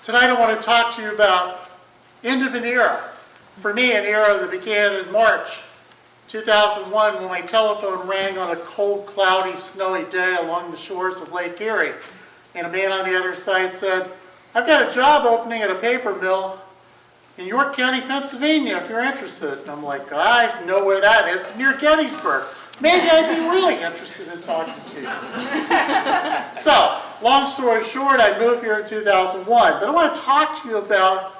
Tonight I want to talk to you about end of an era. For me, an era that began in March 2001 when my telephone rang on a cold, cloudy, snowy day along the shores of Lake Erie. And a man on the other side said, "I've got a job opening at a paper mill in York County, Pennsylvania, if you're interested." And I'm like, "I know where that is. It's near Gettysburg. Maybe I'd be really interested in talking to you." So, long story short, I moved here in 2001. But I want to talk to you about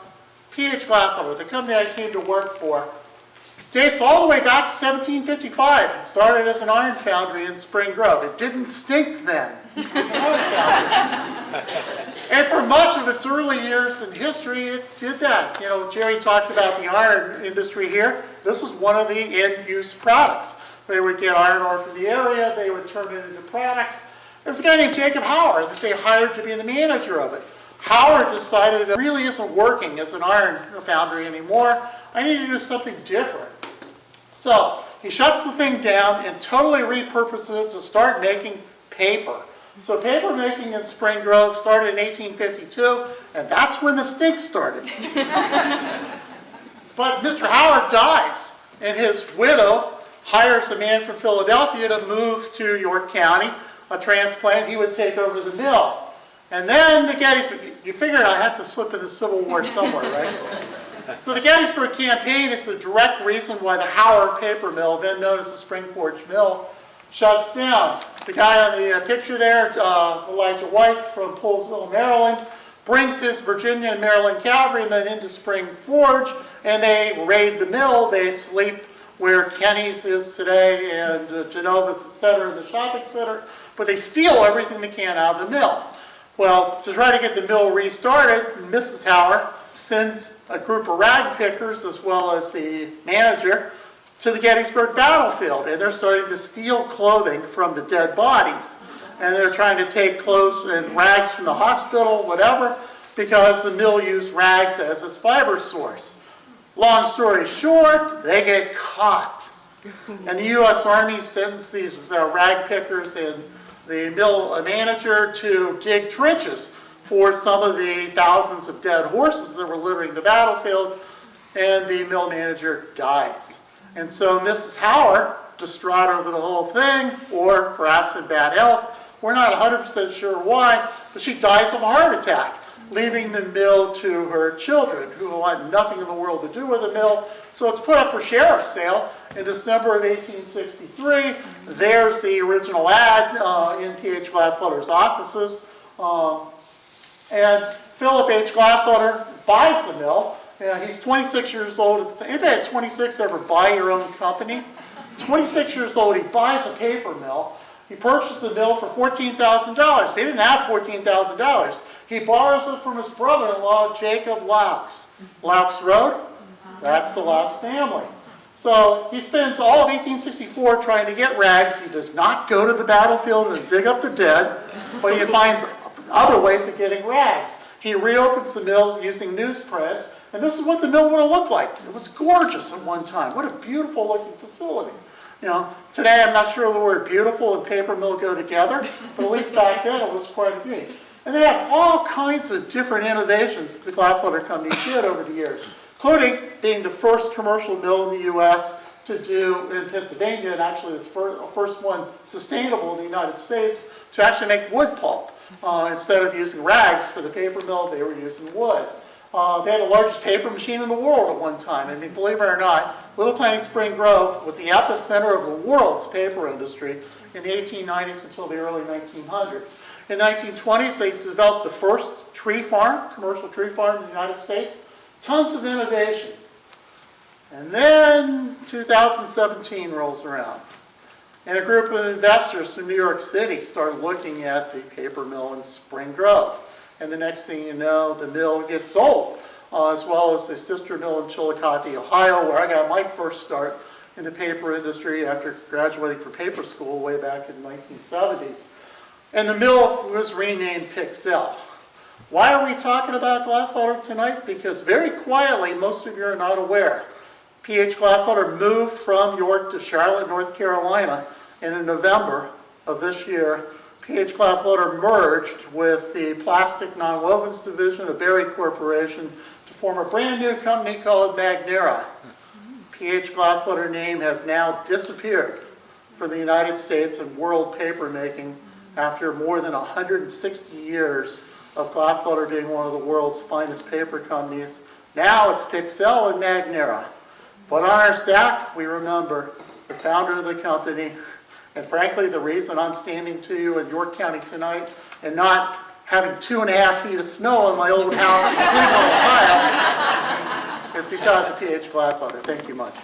P.H. Glatfelter, the company I came to work for. Dates all the way back to 1755. It started as an iron foundry in Spring Grove. It didn't stink then. It was an iron foundry. And for much of its early years in history, it did that. You know, Jerry talked about the iron industry here. This is one of the end-use products. They would get iron ore from the area. They would turn it into products. There was a guy named Jacob Howard that they hired to be the manager of it. Howard decided it really isn't working as an iron foundry anymore. I need to do something different. So he shuts the thing down and totally repurposes it to start making paper. So paper making in Spring Grove started in 1852, and that's when the stink started. But Mr. Howard dies, and his widow hires a man from Philadelphia to move to York County, a transplant. He would take over the mill. And then the Gettysburg, you figured I had to slip in the Civil War somewhere, right? So the Gettysburg campaign is the direct reason why the Howard paper mill, then known as the Spring Forge Mill, shuts down. The guy on the picture there, Elijah White from Poolsville, Maryland, brings his Virginia and Maryland cavalrymen into Spring Forge, and they raid the mill. They sleep where Kenny's is today, and Genova's, etc., the shopping center, but they steal everything they can out of the mill. Well, to try to get the mill restarted, Mrs. Howard sends a group of rag pickers, as well as the manager, to the Gettysburg battlefield. And they're starting to steal clothing from the dead bodies. And they're trying to take clothes and rags from the hospital, whatever, because the mill used rags as its fiber source. Long story short, they get caught. And the U.S. Army sends these rag pickers and the mill manager to dig trenches for some of the thousands of dead horses that were littering the battlefield, and the mill manager dies. And so Mrs. Howard, distraught over the whole thing, or perhaps in bad health, we're not 100% sure why, but she dies of a heart attack, leaving the mill to her children, who want nothing in the world to do with the mill. So it's put up for sheriff's sale in December of 1863. There's the original ad in P.H. Glatfelter's offices. And Philip H. Glatfelter buys the mill. He's 26 years old at the time. Anybody at 26 ever buy your own company? 26 years old, he buys a paper mill. He purchased the mill for $14,000. They didn't have $14,000. He borrows it from his brother-in-law, Jacob Laux. Laux Road, that's the Laux family. So he spends all of 1864 trying to get rags. He does not go to the battlefield and dig up the dead, but he finds other ways of getting rags. He reopens the mill using newsprint, and this is what the mill would have looked like. It was gorgeous at one time. What a beautiful looking facility. You know, today I'm not sure the word beautiful and paper mill go together, but at least back then it was quite neat. And they have all kinds of different innovations the Glatfelter Company did over the years, including being the first commercial mill in the U.S. to do in Pennsylvania, and actually the first one sustainable in the United States, to actually make wood pulp. Instead of using rags for the paper mill, they were using wood. They had the largest paper machine in the world at one time. I mean, believe it or not, little tiny Spring Grove was the epicenter of the world's paper industry in the 1890s until the early 1900s. In the 1920s, they developed the first tree farm, commercial tree farm in the United States. Tons of innovation. And then 2017 rolls around. And a group of investors from New York City started looking at the paper mill in Spring Grove. And the next thing you know, the mill gets sold, as well as the sister mill in Chillicothe, Ohio, where I got my first start in the paper industry after graduating from paper school way back in the 1970s. And the mill was renamed Pixel. Why are we talking about Glatfelter tonight? Because very quietly, most of you are not aware, P.H. Glatfelter moved from York to Charlotte, North Carolina in November of this year P.H. Glatfelter merged with the Plastic Nonwovens Division of Berry Corporation to form a brand new company called Magnera. P.H. Glatfelter name has now disappeared from the United States and world papermaking after more than 160 years of Glatfelter being one of the world's finest paper companies. Now it's Pixel and Magnera. But on our stack, we remember the founder of the company, and frankly, the reason I'm standing to you in York County tonight and not having 2.5 feet of snow in my old house in Cleveland, Ohio, is because of P.H. Glatfelter. Thank you much.